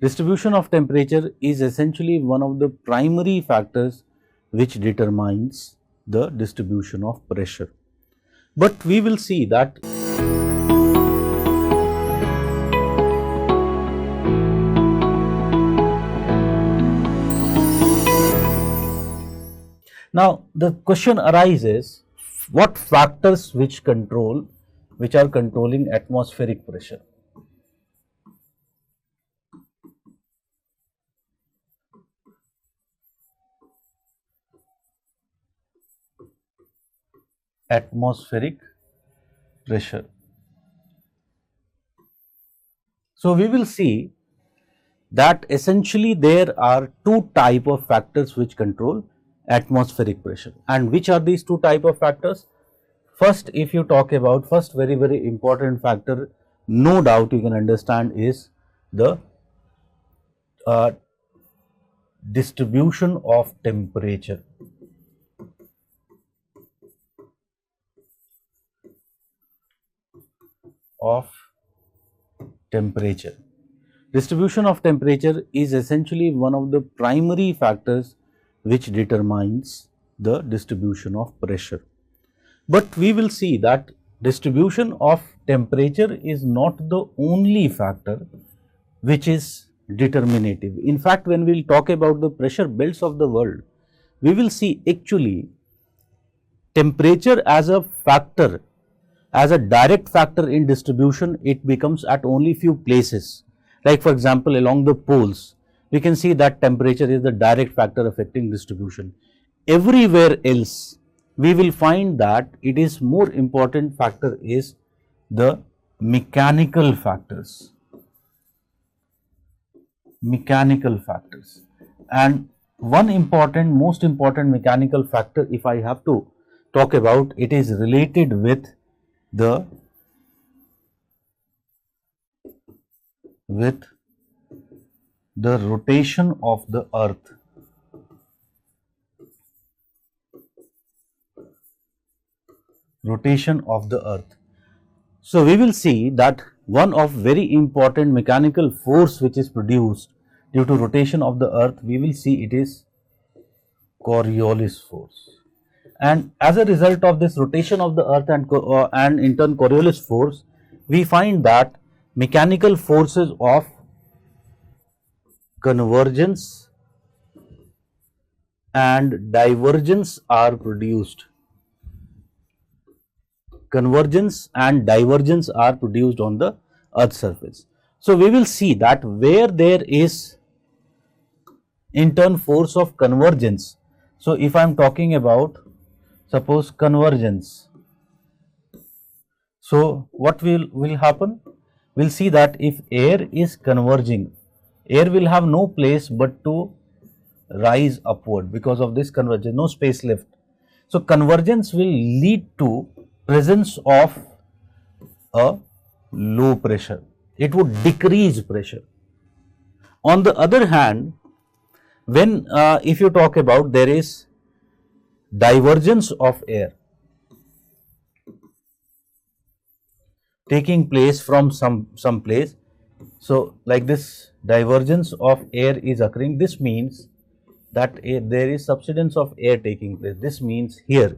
Distribution of temperature is essentially one of the primary factors which determines the distribution of pressure. But we will see that now the question arises, what factors which are controlling atmospheric pressure? Atmospheric pressure. So we will see that essentially there are two type of factors which control atmospheric pressure. And which are these two type of factors? First, if you talk about first very important factor, no doubt you can understand, is the distribution of temperature. Distribution of temperature is essentially one of the primary factors which determines the distribution of pressure. But we will see that distribution of temperature is not the only factor which is determinative. In fact, when we will talk about the pressure belts of the world, we will see actually temperature as a factor, as a direct factor in distribution, it becomes at only few places. Like for example, along the poles, we can see that temperature is the direct factor affecting distribution. Everywhere else, we will find that it is more important factor is the mechanical factors. And one important, most important mechanical factor, if I have to talk about, it is related with the rotation of the earth. So we will see that one of very important mechanical force which is produced due to rotation of the earth, we will see it is Coriolis force. And as a result of this rotation of the earth and in turn Coriolis force, we find that mechanical forces of convergence and divergence are produced. Convergence and divergence are produced on the earth's surface. So we will see that where there is in turn force of convergence. So if I am talking about suppose convergence, so what will happen? We will see that if air is converging, air will have no place but to rise upward because of this convergence, no space left. So convergence will lead to presence of a low pressure. It would decrease pressure. On the other hand, when if you talk about there is divergence of air taking place from some place, so like this divergence of air is occurring, this means that there is subsidence of air taking place. This means here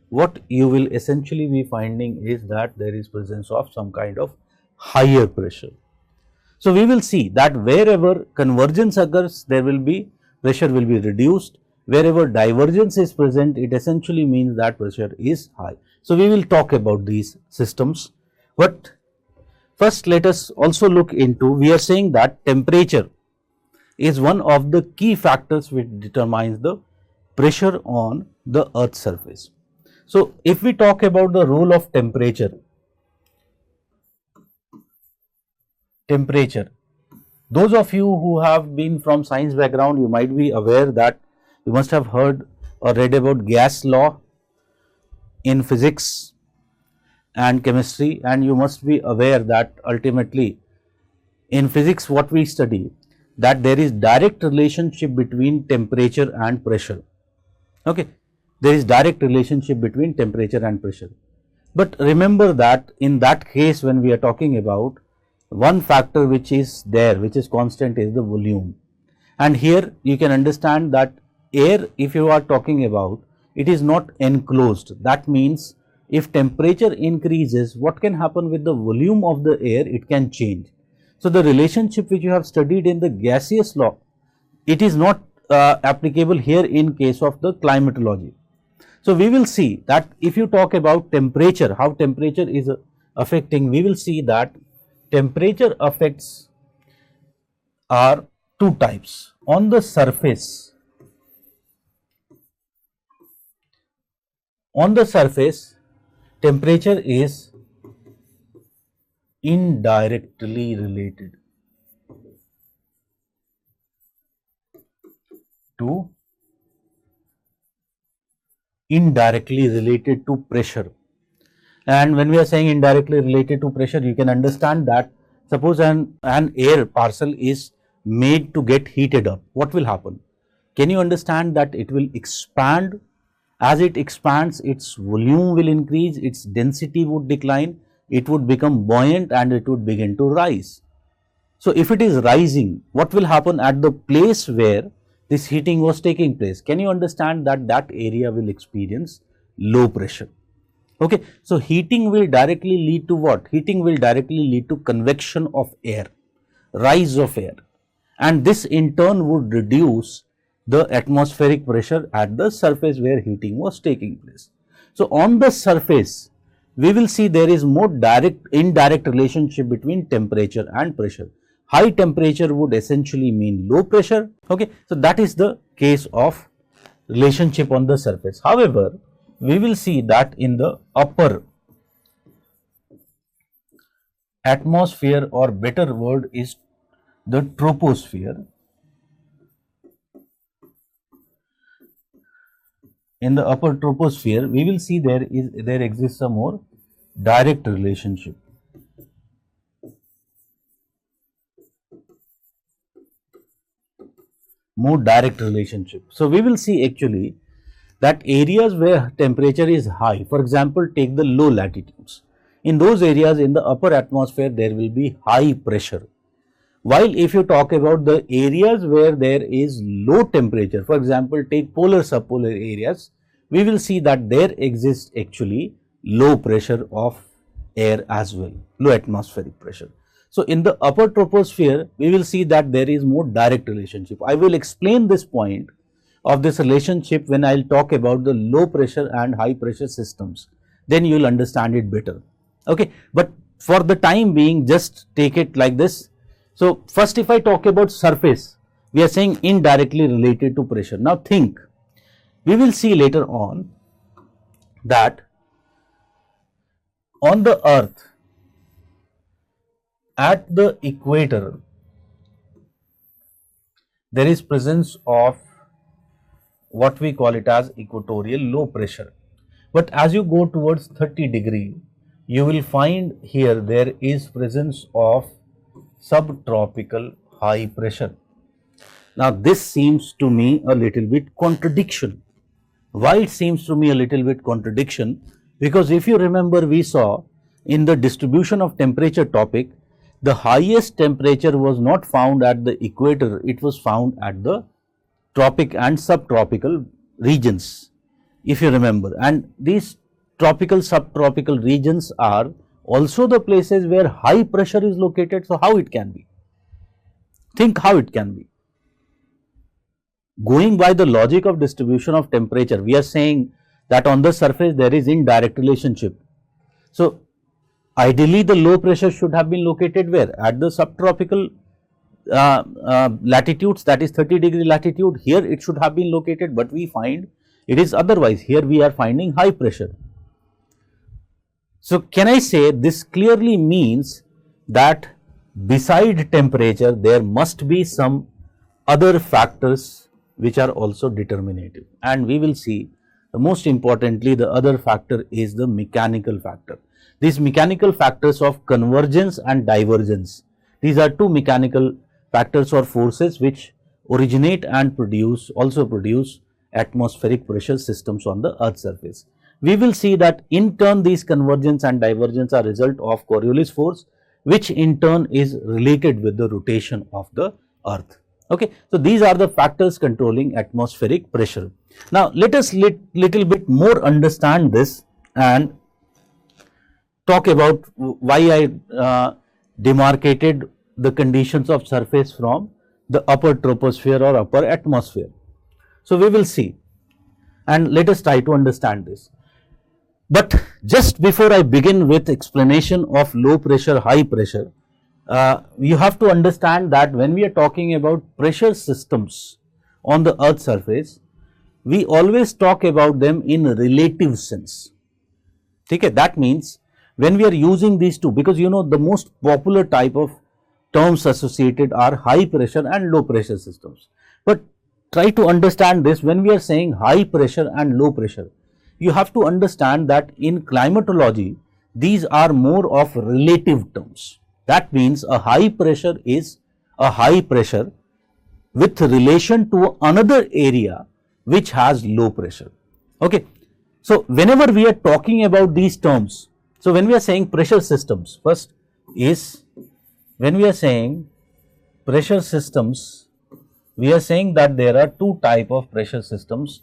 what you will essentially be finding is that there is presence of some kind of higher pressure. So we will see that wherever convergence occurs, there will be pressure will be reduced. Wherever divergence is present, it essentially means that pressure is high. So we will talk about these systems, but first let us also look into, we are saying that temperature is one of the key factors which determines the pressure on the earth's surface. So if we talk about the role of temperature, those of you who have been from science background, you might be aware that you must have heard or read about gas law in physics and chemistry, and you must be aware that ultimately in physics what we study, that there is direct relationship between temperature and pressure. Okay, there is direct relationship between temperature and pressure. But remember that in that case, when we are talking about one factor which is there, which is constant, is the volume. And here you can understand that air, if you are talking about, it is not enclosed. That means if temperature increases, what can happen with the volume of the air? It can change. So the relationship which you have studied in the gaseous law, it is not applicable here in case of the climatology. So we will see that if you talk about temperature, how temperature is affecting, we will see that temperature effects are two types. On the surface, temperature is indirectly related to pressure. And when we are saying indirectly related to pressure, you can understand that suppose an air parcel is made to get heated up, what will happen? Can you understand that it will expand? As it expands, its volume will increase, its density would decline, it would become buoyant and it would begin to rise. So if it is rising, what will happen at the place where this heating was taking place? Can you understand that that area will experience low pressure? Okay, so heating will directly lead to what? Heating will directly lead to convection of air, rise of air, and this in turn would reduce the atmospheric pressure at the surface where heating was taking place. So on the surface, we will see there is more indirect relationship between temperature and pressure. High temperature would essentially mean low pressure. Okay, so that is the case of relationship on the surface. However, we will see that in the upper atmosphere, or better word is the troposphere. In the upper troposphere, we will see there exists a more direct relationship. So we will see actually that areas where temperature is high, for example, take the low latitudes. In those areas in the upper atmosphere, there will be high pressure. While if you talk about the areas where there is low temperature, for example, take polar subpolar areas, we will see that there exists actually low pressure of air as well, low atmospheric pressure. So in the upper troposphere, we will see that there is more direct relationship. I will explain this point of this relationship when I will talk about the low pressure and high pressure systems. Then you will understand it better. Okay, but for the time being, just take it like this. So first, if I talk about surface, we are saying indirectly related to pressure. Now think, we will see later on that on the earth, at the equator, there is presence of what we call it as equatorial low pressure. But as you go towards 30 degree, you will find here there is presence of subtropical high pressure. Now this seems to me a little bit contradiction. Why it seems to me a little bit contradiction? Because if you remember, we saw in the distribution of temperature topic, the highest temperature was not found at the equator, it was found at the tropic and subtropical regions, if you remember. And these tropical, subtropical regions are also the places where high pressure is located. So how it can be? Think how it can be. Going by the logic of distribution of temperature, we are saying that on the surface there is indirect relationship. So ideally the low pressure should have been located where? At the subtropical latitudes, that is 30 degree latitude. Here it should have been located, but we find it is otherwise. Here we are finding high pressure. So can I say this clearly means that beside temperature there must be some other factors which are also determinative, and we will see the most importantly the other factor is the mechanical factor. These mechanical factors of convergence and divergence, these are two mechanical factors or forces which originate and also produce atmospheric pressure systems on the earth's surface. We will see that in turn these convergence and divergence are result of Coriolis force, which in turn is related with the rotation of the earth. Okay. So, these are the factors controlling atmospheric pressure. Now, let us little bit more understand this and talk about why I demarcated the conditions of surface from the upper troposphere or upper atmosphere. So, we will see and let us try to understand this. But just before I begin with explanation of low pressure, high pressure, you have to understand that when we are talking about pressure systems on the earth's surface, we always talk about them in relative sense. Okay, that means when we are using these two, because you know the most popular type of terms associated are high pressure and low pressure systems. But try to understand this, when we are saying high pressure and low pressure, you have to understand that in climatology, these are more of relative terms. That means a high pressure is a high pressure with relation to another area which has low pressure. Okay. So, whenever we are talking about these terms, so when we are saying pressure systems, first is when we are saying pressure systems, we are saying that there are two type of pressure systems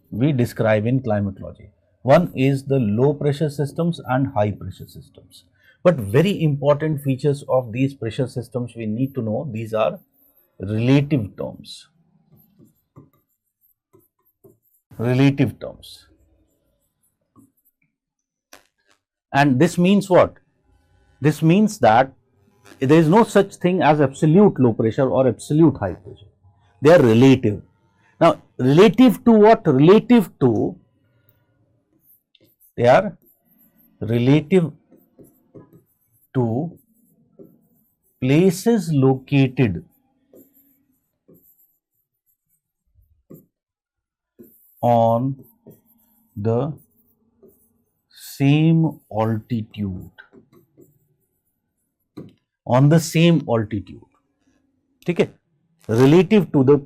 we describe in climatology. One is the low pressure systems and high pressure systems. But very important features of these pressure systems we need to know, these are relative terms. Relative terms. And this means what? This means that there is no such thing as absolute low pressure or absolute high pressure. They are relative. Now, relative to what? Relative to, they are relative to places located on the same altitude. On the same altitude. Okay? Relative to the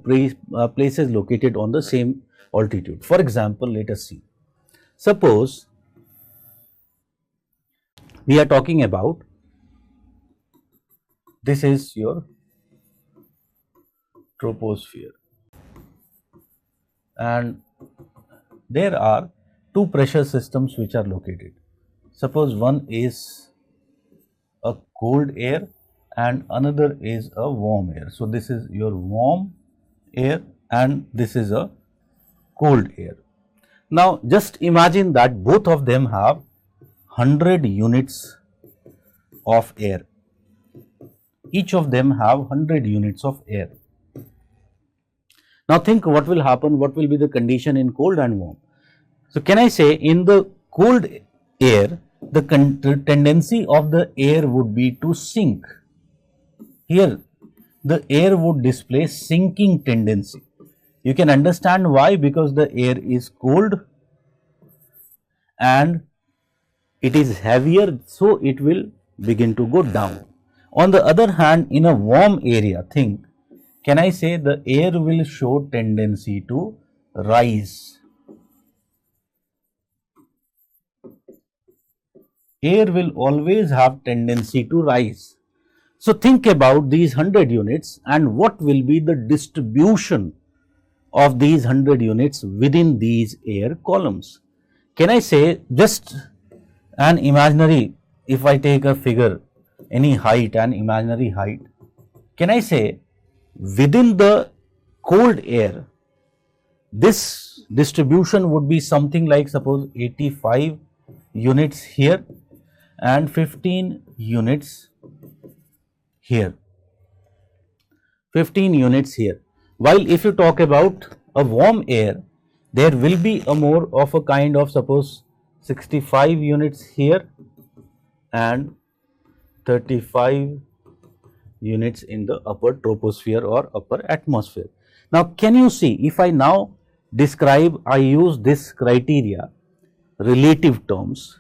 places located on the same altitude. For example, let us see. Suppose we are talking about, this is your troposphere and there are two pressure systems which are located. Suppose one is a cold air and another is a warm air. So, this is your warm air and this is a cold air. Now, just imagine that both of them have 100 units of air. Each of them have 100 units of air. Now, think what will happen, what will be the condition in cold and warm. So, can I say in the cold air, the tendency of the air would be to sink. Here, the air would display sinking tendency. You can understand why, because the air is cold and it is heavier, so it will begin to go down. On the other hand, in a warm area, think, can I say the air will show tendency to rise. Air will always have tendency to rise. So, think about these 100 units and what will be the distribution of these 100 units within these air columns. Can I say just an imaginary, if I take a figure, any height, an imaginary height, can I say within the cold air, this distribution would be something like, suppose 85 units here and 15 units here, 15 units here. While if you talk about a warm air, there will be a more of a kind of, suppose 65 units here and 35 units in the upper troposphere or upper atmosphere. Now, can you see, if I now describe, I use this criteria, relative terms,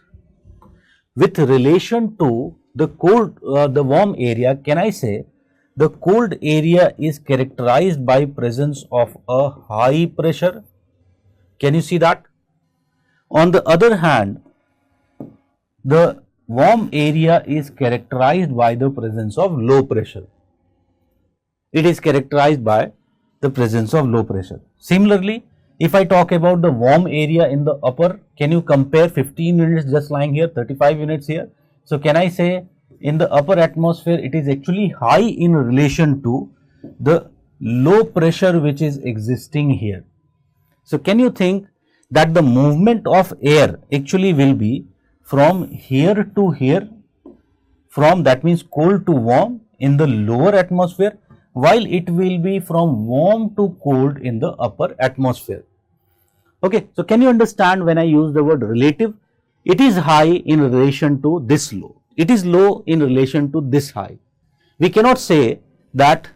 with relation to the cold, the warm area, can I say the cold area is characterized by presence of a high pressure? Can you see that? On the other hand, the warm area is characterized by the presence of low pressure. It is characterized by the presence of low pressure. Similarly, if I talk about the warm area in the upper, can you compare 15 units just lying here, 35 units here? So, can I say in the upper atmosphere it is actually high in relation to the low pressure which is existing here. So, can you think that the movement of air actually will be from here to here, from that means cold to warm in the lower atmosphere, while it will be from warm to cold in the upper atmosphere. Okay, so can you understand when I use the word relative? It is high in relation to this low. It is low in relation to this high. We cannot say that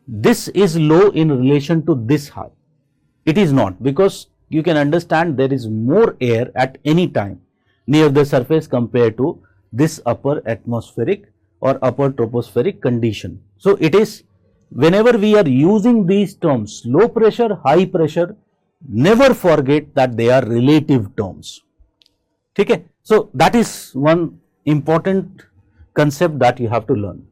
this is low in relation to this high. It is not, because you can understand there is more air at any time near the surface compared to this upper atmospheric or upper tropospheric condition. So, it is whenever we are using these terms low pressure, high pressure, never forget that they are relative terms. Okay? So, that is one important concept that you have to learn.